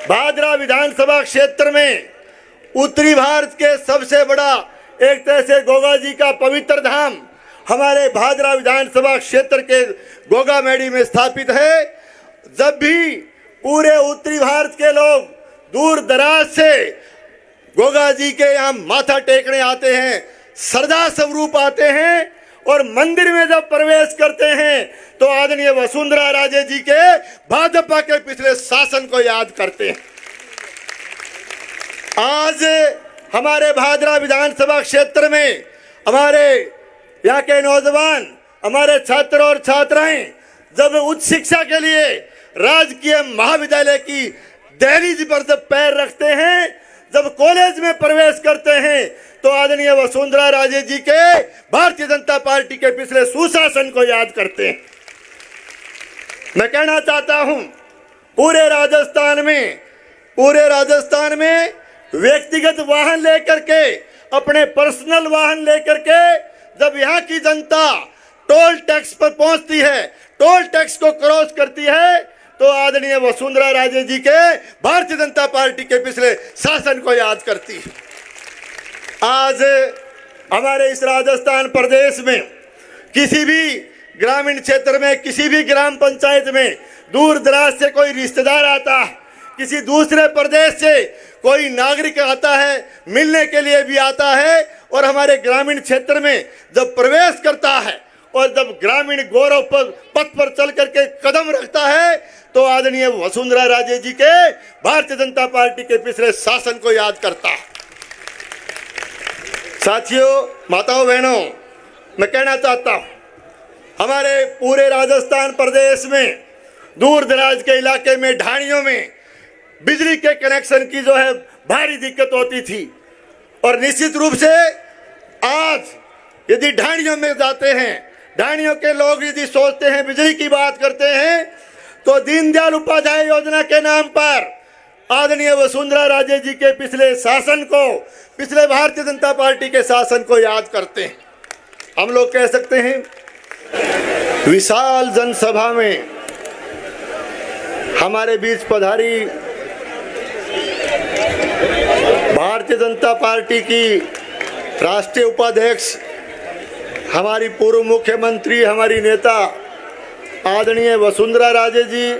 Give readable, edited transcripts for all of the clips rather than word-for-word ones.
भादरा विधानसभा क्षेत्र में उत्तरी भारत के सबसे बड़ा एक तरह से गोगा जी का पवित्र धाम हमारे भादरा विधानसभा क्षेत्र के गोगा मेडी में स्थापित है। जब भी पूरे उत्तरी भारत के लोग दूर दराज से गोगा जी के यहाँ माथा टेकने आते हैं, श्रद्धा स्वरूप आते हैं और मंदिर में जब प्रवेश करते हैं तो आदरणीय वसुंधरा राजे जी के भाजपा के पिछले शासन को याद करते हैं। आज हमारे भादरा विधानसभा क्षेत्र में हमारे यहाँ के नौजवान, हमारे छात्र और छात्राएं जब उच्च शिक्षा के लिए राजकीय महाविद्यालय की दहलीज पर जब पैर रखते हैं, जब कॉलेज में प्रवेश करते हैं तो आदरणीय वसुंधरा राजे जी के भारतीय जनता पार्टी के पिछले सुशासन को याद करते हैं। मैं कहना चाहता हूं पूरे राजस्थान में व्यक्तिगत वाहन लेकर के, अपने पर्सनल वाहन लेकर के जब यहाँ की जनता टोल टैक्स पर पहुंचती है, टोल टैक्स को क्रॉस करती है तो आदरणीय वसुंधरा राजे जी के भारतीय जनता पार्टी के पिछले शासन को याद करती है। आज हमारे इस राजस्थान प्रदेश में किसी भी ग्रामीण क्षेत्र में, किसी भी ग्राम पंचायत में दूर दराज से कोई रिश्तेदार आता है, किसी दूसरे प्रदेश से कोई नागरिक आता है, मिलने के लिए भी आता है और हमारे ग्रामीण क्षेत्र में जब प्रवेश करता है और जब ग्रामीण गौरव पथ पर चल करके कदम रखता है तो आदरणीय वसुंधरा राजे जी के भारतीय जनता पार्टी के पिछले शासन को याद करता है। साथियों, माताओं, बहनों, मैं कहना चाहता हूं हमारे पूरे राजस्थान प्रदेश में दूर दराज के इलाके में ढाणियों में बिजली के कनेक्शन की जो है भारी दिक्कत होती थी और निश्चित रूप से आज यदि ढाणियों में जाते हैं, ढाणियों के लोग यदि सोचते हैं, बिजली की बात करते हैं तो दीनदयाल उपाध्याय योजना के नाम पर आदरणीय वसुंधरा राजे जी के पिछले शासन को, पिछले भारतीय जनता पार्टी के शासन को याद करते हैं। हम लोग कह सकते हैं विशाल जनसभा में हमारे बीच पधारी भारतीय जनता पार्टी की राष्ट्रीय उपाध्यक्ष, हमारी पूर्व मुख्यमंत्री, हमारी नेता आदरणीय वसुंधरा राजे जी,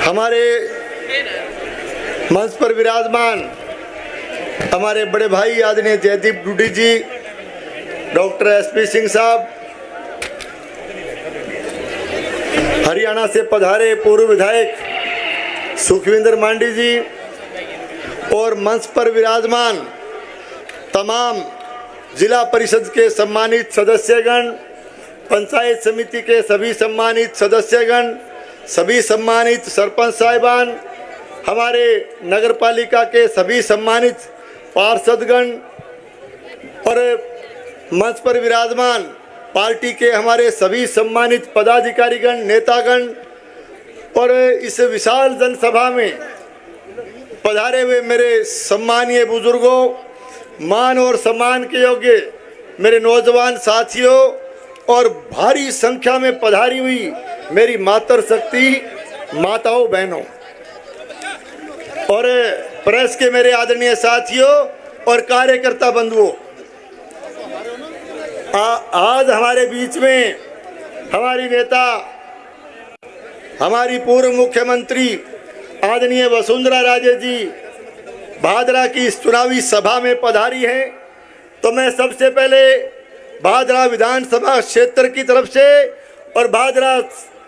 हमारे मंच पर विराजमान हमारे बड़े भाई आदरणीय जयदीप डूडी जी, डॉक्टर एसपी सिंह साहब, हरियाणा से पधारे पूर्व विधायक सुखविंदर मांडी जी और मंच पर विराजमान तमाम जिला परिषद के सम्मानित सदस्यगण, पंचायत समिति के सभी सम्मानित सदस्यगण, सभी सम्मानित सरपंच साहिबान, हमारे नगर पालिका के सभी सम्मानित पार्षदगण और मंच पर विराजमान पार्टी के हमारे सभी सम्मानित पदाधिकारीगण, नेतागण और इस विशाल जनसभा में पधारे हुए मेरे सम्मानीय बुजुर्गों, मान और सम्मान के योग्य मेरे नौजवान साथियों और भारी संख्या में पधारी हुई मेरी मातृशक्ति माताओं, बहनों और प्रेस के मेरे आदरणीय साथियों और कार्यकर्ता बंधुओं, आज हमारे बीच में हमारी नेता, हमारी पूर्व मुख्यमंत्री आदरणीय वसुंधरा राजे जी भादरा की इस चुनावी सभा में पधारी हैं। तो मैं सबसे पहले भादरा विधानसभा क्षेत्र की तरफ से और भादरा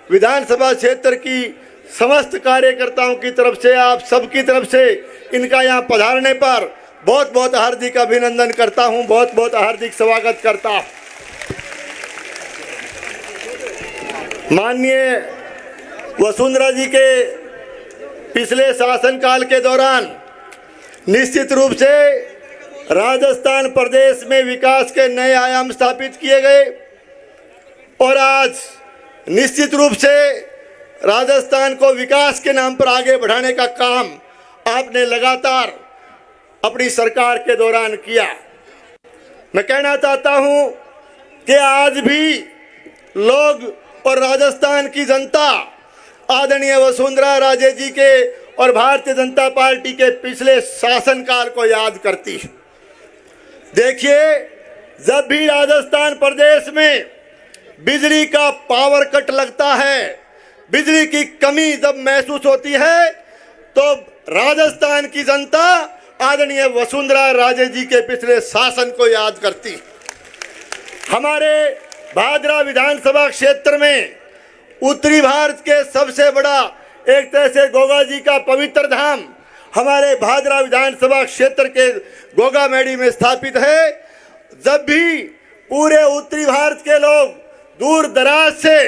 विधानसभा क्षेत्र की समस्त कार्यकर्ताओं की तरफ से, आप सबकी तरफ से इनका यहाँ पधारने पर बहुत बहुत हार्दिक अभिनंदन करता हूँ, बहुत बहुत हार्दिक स्वागत करता हूँ। माननीय वसुंधरा जी के पिछले शासनकाल के दौरान निश्चित रूप से राजस्थान प्रदेश में विकास के नए आयाम स्थापित किए गए और आज निश्चित रूप से राजस्थान को विकास के नाम पर आगे बढ़ाने का काम आपने लगातार अपनी सरकार के दौरान किया। मैं कहना चाहता हूं कि आज भी लोग और राजस्थान की जनता आदरणीय वसुंधरा राजे जी के और भारतीय जनता पार्टी के पिछले शासनकाल को याद करती है। देखिए, जब भी राजस्थान प्रदेश में बिजली का पावर कट लगता है, बिजली की कमी जब महसूस होती है, तो राजस्थान की जनता आदरणीय वसुंधरा राजे जी के पिछले शासन को याद करती। हमारे भादरा विधानसभा क्षेत्र में उत्तरी भारत के सबसे बड़ा एक तरह से गोगा जी का पवित्र धाम हमारे भादरा विधानसभा क्षेत्र के गोगा मेडी में स्थापित है। जब भी पूरे उत्तरी भारत के लोग दूर दराज से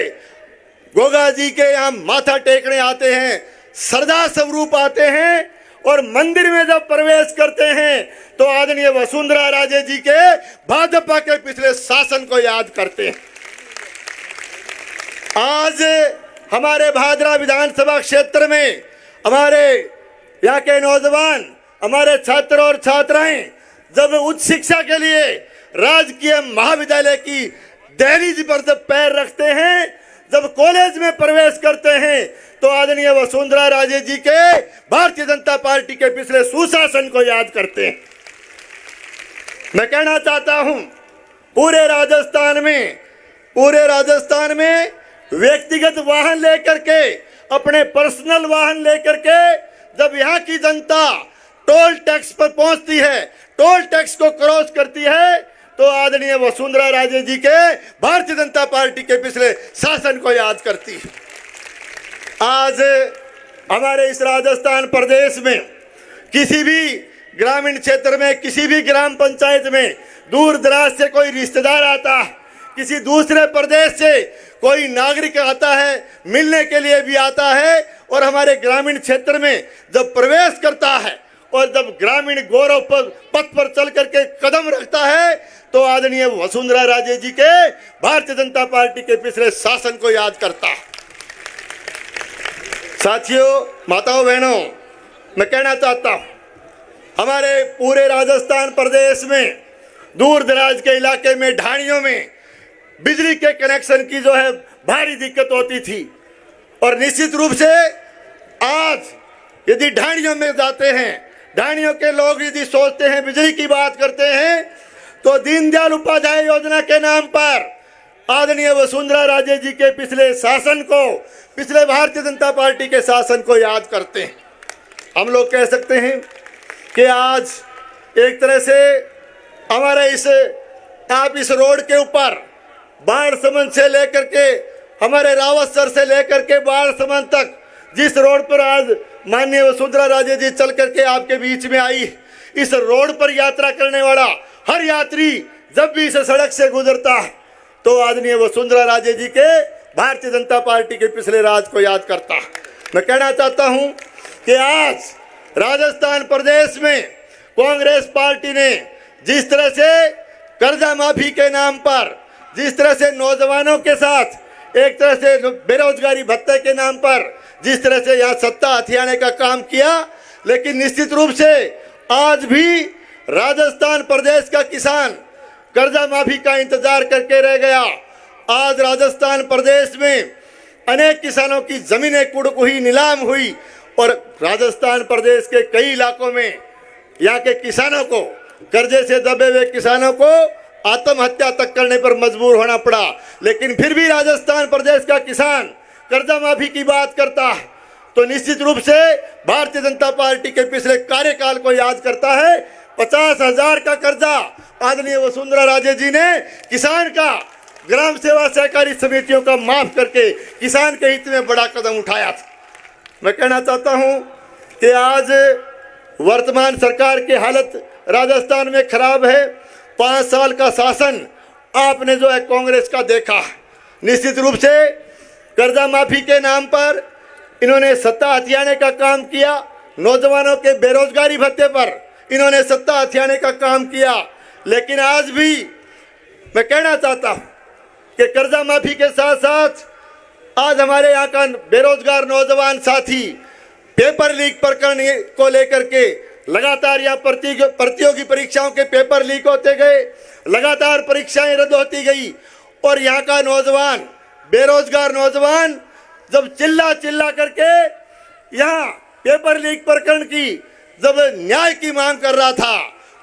गोगा जी के यहाँ माथा टेकने आते हैं, श्रद्धा स्वरूप आते हैं और मंदिर में जब प्रवेश करते हैं तो आदरणीय वसुंधरा राजे जी के भाजपा के पिछले शासन को याद करते हैं। आज हमारे भादरा विधानसभा क्षेत्र में हमारे यहाँ के नौजवान, हमारे छात्र और छात्राएं जब उच्च शिक्षा के लिए राजकीय महाविद्यालय की दहलीज पर जब पैर रखते हैं, जब कॉलेज में प्रवेश करते हैं, तो आदरणीय वसुंधरा राजे जी के भारतीय जनता पार्टी के पिछले सुशासन को याद करते हैं। मैं कहना चाहता हूं, पूरे राजस्थान में व्यक्तिगत वाहन लेकर के, अपने पर्सनल वाहन लेकर के जब यहाँ की जनता टोल टैक्स पर पहुंचती है, टोल टैक्स को क्रॉस करती है, तो आदरणीय वसुंधरा राजे जी के भारतीय जनता पार्टी के पिछले शासन को याद करती है। आज हमारे इस राजस्थान प्रदेश में किसी भी ग्रामीण क्षेत्र में, किसी भी ग्राम पंचायत में दूर दराज से कोई रिश्तेदार आता है, किसी दूसरे प्रदेश से कोई नागरिक आता है, मिलने के लिए भी आता है, और हमारे ग्रामीण क्षेत्र में जब प्रवेश करता है और जब ग्रामीण गौरव पथ पर चल करके कदम रखता है, तो आदरणीय वसुंधरा राजे जी के भारतीय जनता पार्टी के पिछले शासन को याद करता है। साथियों, माताओं, बहनों, मैं कहना चाहता हूं, हमारे पूरे राजस्थान प्रदेश में दूर दराज के इलाके में ढाणियों में बिजली के कनेक्शन की जो है भारी दिक्कत होती थी, और निश्चित रूप से आज यदि ढाणियों में जाते हैं, ढाणियों के लोग यदि सोचते हैं, बिजली की बात करते हैं, तो दीनदयाल उपाध्याय योजना के नाम पर आदरणीय वसुंधरा राजे जी के पिछले शासन को, पिछले भारतीय जनता पार्टी के शासन को याद करते हैं। हम लोग कह सकते हैं कि आज एक तरह से हमारे इस रोड के ऊपर बाढ़समंद से लेकर के हमारे रावतसर से लेकर के बाढ़समंद तक जिस रोड पर आज माननीय वसुंधरा राजे जी चल करके आपके बीच में आई, इस रोड पर यात्रा करने वाला हर यात्री जब भी इस सड़क से गुजरता है तो आदरणीय वसुंधरा राजे जी के भारतीय जनता पार्टी के पिछले राज को याद करता है। मैं कहना चाहता हूं कि आज राजस्थान प्रदेश में कांग्रेस पार्टी ने जिस तरह से कर्जा माफी के नाम पर, जिस तरह से नौजवानों के साथ एक तरह से बेरोजगारी भत्ते के नाम पर जिस तरह से यहाँ सत्ता हथियाने का काम किया, लेकिन निश्चित रूप से आज भी राजस्थान प्रदेश का किसान कर्जा माफी का इंतजार करके रह गया। आज राजस्थान प्रदेश में अनेक किसानों की जमीनें कुड़क हुई, नीलाम हुई, और राजस्थान प्रदेश के कई इलाकों में यहाँ के किसानों को, कर्जे से दबे हुए किसानों को आत्महत्या तक करने पर मजबूर होना पड़ा। लेकिन फिर भी राजस्थान प्रदेश का किसान कर्जा माफी की बात करता है तो निश्चित रूप से भारतीय जनता पार्टी के पिछले कार्यकाल को याद करता है। 50,000 का कर्जा आदरणीय वसुंधरा राजे जी ने किसान का, ग्राम सेवा सहकारी समितियों का माफ करके किसान के हित में बड़ा कदम उठाया था। मैं कहना चाहता हूं कि आज वर्तमान सरकार की हालत राजस्थान में खराब है। 5 साल का शासन आपने जो है कांग्रेस का देखा। निश्चित रूप से कर्जा माफी के नाम पर इन्होंने सत्ता हथियाने का काम किया, नौजवानों के बेरोजगारी भत्ते पर इन्होंने सत्ता हथियाने का काम किया। लेकिन आज भी मैं कहना चाहता हूं कि कर्जा माफी के साथ साथ आज हमारे यहाँ का बेरोजगार नौजवान साथी पेपर लीक प्रकरण को लेकर के लगातार यहाँ प्रतियोगी परीक्षाओं के पेपर लीक होते गए, लगातार परीक्षाएं रद्द होती गई, और यहाँ का नौजवान, बेरोजगार नौजवान जब चिल्ला चिल्ला करके यहाँ पेपर लीक प्रकरण की जब न्याय की मांग कर रहा था,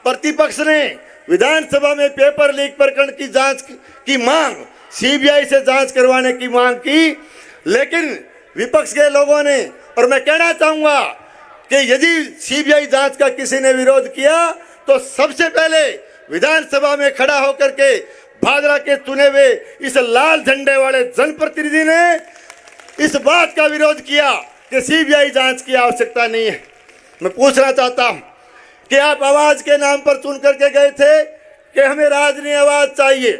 प्रतिपक्ष ने विधानसभा में पेपर लीक प्रकरण की जांच की मांग, सीबीआई से जांच करवाने की मांग की, लेकिन विपक्ष के लोगों ने, और मैं कहना चाहूंगा कि यदि सीबीआई जांच का किसी ने विरोध किया तो सबसे पहले विधानसभा में खड़ा होकर के भादरा के चुने हुए इस लाल झंडे वाले जनप्रतिनिधि ने इस बात का विरोध किया कि सीबीआई जांच की आवश्यकता नहीं है। मैं पूछना चाहता हूं कि आप आवाज के नाम पर चुन करके गए थे कि हमें राजनीति आवाज चाहिए।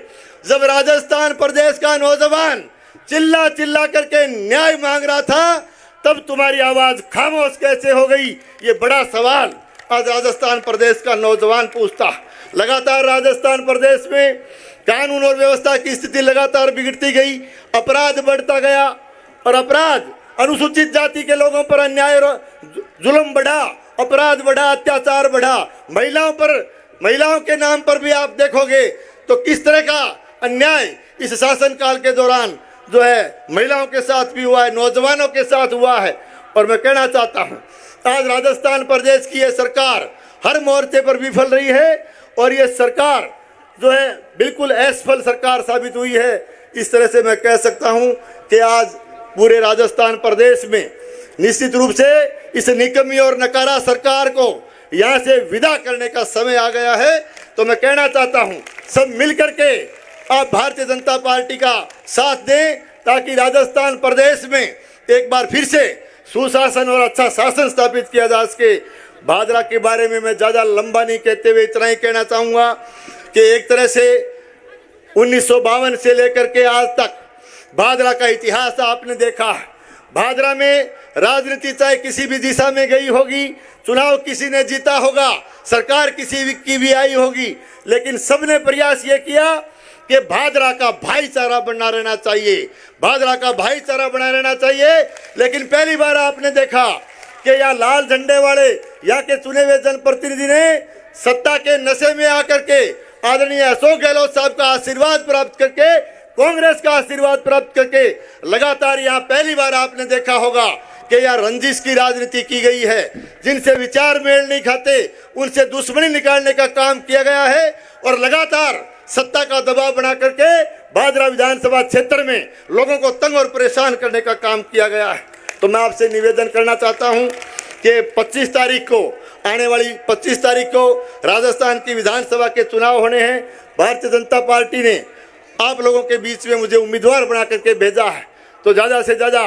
जब राजस्थान प्रदेश का नौजवान चिल्ला चिल्ला करके न्याय मांग रहा था, तब तुम्हारी आवाज खामोश कैसे हो गई? ये बड़ा सवाल आज राजस्थान प्रदेश का नौजवान पूछता। लगातार राजस्थान प्रदेश में कानून और व्यवस्था की स्थिति लगातार बिगड़ती गई, अपराध बढ़ता गया और अपराध, अनुसूचित जाति के लोगों पर अन्याय और जुल्म बढ़ा, अपराध बढ़ा, अत्याचार बढ़ा। महिलाओं के नाम पर भी आप देखोगे तो किस तरह का अन्याय इस शासनकाल के दौरान जो है महिलाओं के साथ भी हुआ है, नौजवानों के साथ हुआ है। और मैं कहना चाहता हूँ आज राजस्थान प्रदेश की ये सरकार हर मोर्चे पर विफल रही है और ये सरकार जो है बिल्कुल असफल सरकार साबित हुई है। इस तरह से मैं कह सकता हूँ कि आज पूरे राजस्थान प्रदेश में निश्चित रूप से इस निकम्मी और नकारा सरकार को यहाँ से विदा करने का समय आ गया है। तो मैं कहना चाहता हूँ सब मिलकर के आप भारतीय जनता पार्टी का साथ दें ताकि राजस्थान प्रदेश में एक बार फिर से सुशासन और अच्छा शासन स्थापित किया जा सके। भादरा के बारे में मैं ज़्यादा लंबा नहीं कहते हुए इतना ही कहना चाहूँगा कि एक तरह से 1952 से लेकर के आज तक भादरा का इतिहास आपने देखा है। भादरा में राजनीति चाहे किसी भी दिशा में गई होगी, चुनाव किसी ने जीता होगा, सरकार किसी की भी आई होगी, लेकिन सबने प्रयास ये किया कि भादरा का भाईचारा बना रहना चाहिए, भादरा का भाईचारा बना रहना चाहिए। लेकिन पहली बार आपने देखा कि यहाँ लाल झंडे वाले यहाँ के चुने हुए जनप्रतिनिधि ने सत्ता के नशे में आकर के आदरणीय अशोक गहलोत साहब का आशीर्वाद प्राप्त करके, कांग्रेस का आशीर्वाद प्राप्त करके लगातार यहाँ पहली बार आपने देखा होगा कि यहाँ रंजिश की राजनीति की गई है। जिनसे विचार मेल नहीं खाते उनसे दुश्मनी निकालने का काम किया गया है और लगातार सत्ता का दबाव बना करके भादरा विधानसभा क्षेत्र में लोगों को तंग और परेशान करने का काम किया गया है। तो मैं आपसे निवेदन करना चाहता हूं कि 25 तारीख को, आने वाली 25 तारीख को राजस्थान की विधानसभा के चुनाव होने हैं। भारतीय जनता पार्टी ने आप लोगों के बीच में मुझे उम्मीदवार बना करके भेजा है, तो ज़्यादा से ज़्यादा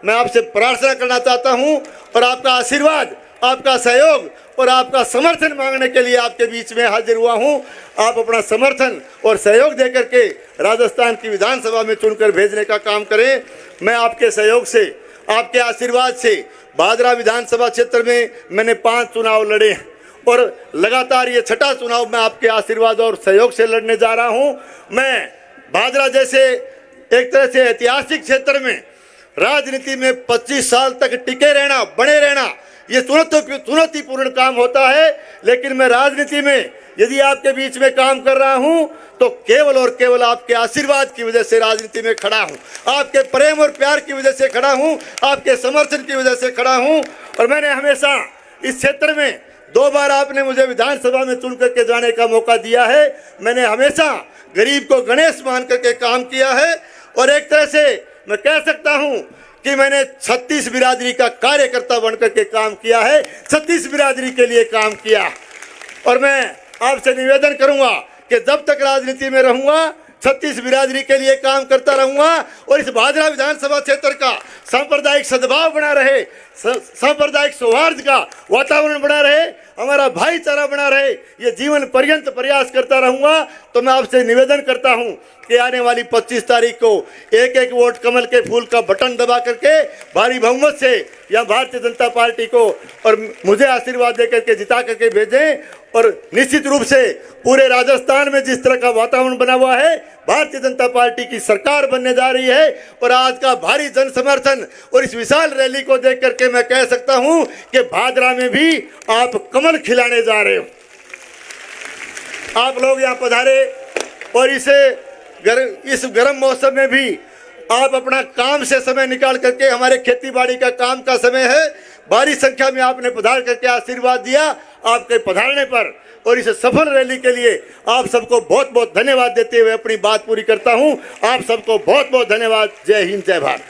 मैं आपसे प्रार्थना करना चाहता हूं और आपका आशीर्वाद, आपका सहयोग और आपका समर्थन मांगने के लिए आपके बीच में हाजिर हुआ हूं। आप अपना समर्थन और सहयोग देकर के राजस्थान की विधानसभा में चुनकर भेजने का काम करें। मैं आपके सहयोग से, आपके आशीर्वाद से भादरा विधानसभा क्षेत्र में मैंने 5 चुनाव लड़े और लगातार ये 6ठा चुनाव मैं आपके आशीर्वाद और सहयोग से लड़ने जा रहा हूँ। मैं भादरा जैसे एक तरह से ऐतिहासिक क्षेत्र में राजनीति में 25 साल तक टिके रहना, बने रहना, ये चुनौतीपूर्ण काम होता है। लेकिन मैं राजनीति में यदि आपके बीच में काम कर रहा हूं तो केवल और केवल आपके आशीर्वाद की वजह से राजनीति में खड़ा हूं, आपके प्रेम और प्यार की वजह से खड़ा हूं, आपके समर्थन की वजह से खड़ा हूं। और मैंने हमेशा इस क्षेत्र में 2 बार आपने मुझे विधानसभा में चुन करके जाने का मौका दिया है। मैंने हमेशा गरीब को गणेश मान करके काम किया है और एक तरह से मैं कह सकता हूं कि मैंने 36 बिरादरी का कार्यकर्ता बनकर के काम किया है, 36 बिरादरी के लिए काम किया। और मैं आपसे निवेदन करूंगा कि जब तक राजनीति में रहूंगा 36 बिरादरी के लिए काम करता रहूंगा और इस भादरा विधानसभा क्षेत्र का सांप्रदायिक सद्भाव बना रहे, सांप्रदायिक सौहार्द का वातावरण बना रहे, हमारा भाईचारा बना रहे, ये जीवन पर्यंत प्रयास करता रहूंगा। तो मैं आपसे निवेदन करता हूं कि आने वाली 25 तारीख को एक एक वोट कमल के फूल का बटन दबा करके भारी बहुमत से या भारतीय जनता पार्टी को और मुझे आशीर्वाद देकर के जिता करके भेजें। और निश्चित रूप से पूरे राजस्थान में जिस तरह का वातावरण बना हुआ है, भारतीय जनता पार्टी की सरकार बनने जा रही है और आज का भारी जन समर्थन और इस विशाल रैली को देख करके मैं कह सकता हूं कि भादरा में भी आप कमल खिलाने जा रहे हो। आप लोग यहाँ पधारे और इस गर्म मौसम में भी आप अपना काम से समय निकाल करके, हमारे खेती बाड़ी का काम का समय है, भारी संख्या में आपने पधार करके आशीर्वाद दिया। आपके पधारने पर और इस सफल रैली के लिए आप सबको बहुत बहुत धन्यवाद देते हुए अपनी बात पूरी करता हूं। आप सबको बहुत बहुत धन्यवाद। जय हिंद, जय भारत।